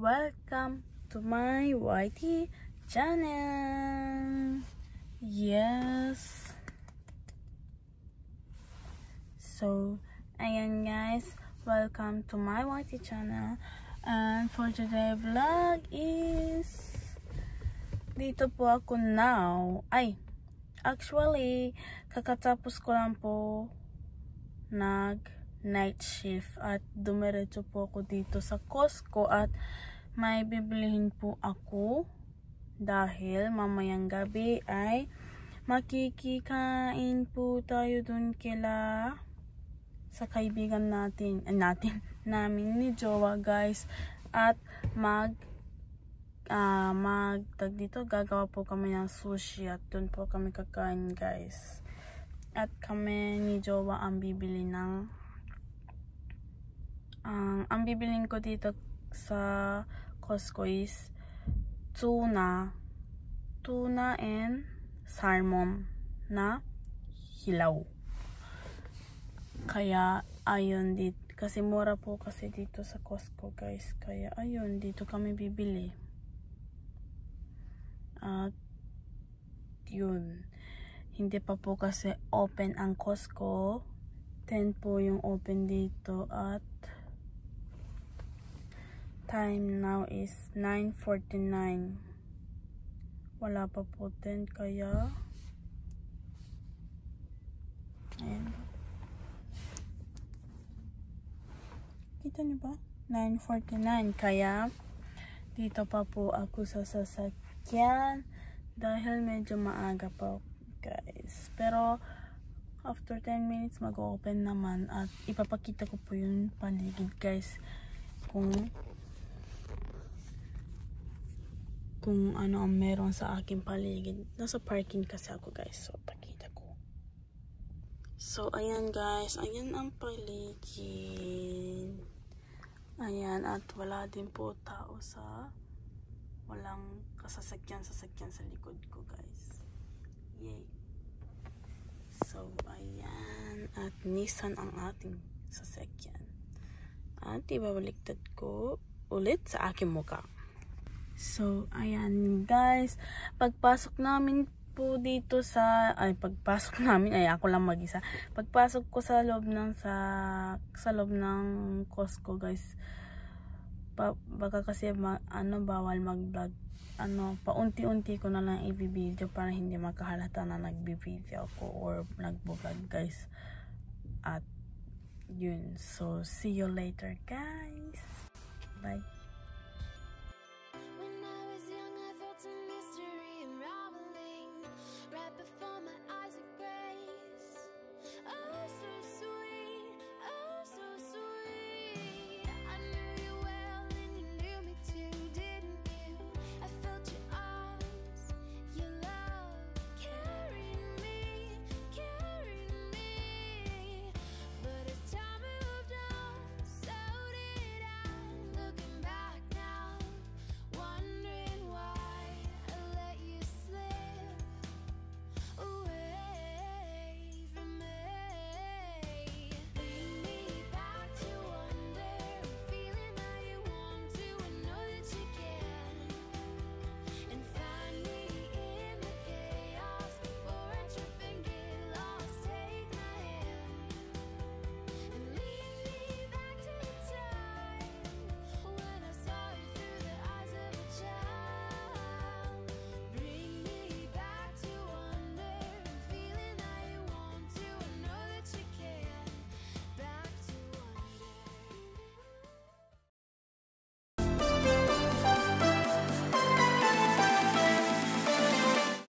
welcome to my YT channel. Yes. So, ayan guys, welcome to my YT channel. And for today vlog is dito po ako now. Actually, kakatapos ko lang po night shift at dumiretso po ako dito sa Costco at may bibilihin po ako dahil mamayang gabi ay makikikain po tayo dun sa kaibigan namin ni Jowa guys, at gagawa po kami ng sushi at dun po kami kakain guys. At kami ni Jowa ang bibili ng ang bibilin ko dito sa Costco is tuna and salmon na hilaw. Kaya ayun, kasi mura po kasi dito sa Costco guys, kaya ayun, dito kami bibili. At yun, hindi pa po kasi open ang Costco. 10 po yung open dito at time now is 9:49. Wala pa po 10, kaya ayan. Kita niyo ba? 9:49, kaya dito pa po ako sa sasakyan dahil medyo maaga pa guys. Pero after 10 minutes mag-open naman at ipapakita ko po yung paligid guys, kung ano ang meron sa aking paligid. Nasa parking kasi ako guys, so pakita ko. So ayan guys, ayan ang paligid. Ayan, at wala din po tao walang sasakyan sa likod ko guys. Yay. So ayan, at Nissan ang ating sasakyan. At ibabaliktad ko ulit sa aking mukha. So ayan guys, pagpasok namin po dito ako lang mag-isa. Pagpasok ko sa loob ng Costco guys, baka kasi bawal mag-vlog. Paunti-unti ko na lang i-video para hindi makahalata na nagbi-video ako or nagbo-vlog guys. At yun, so see you later guys. Bye.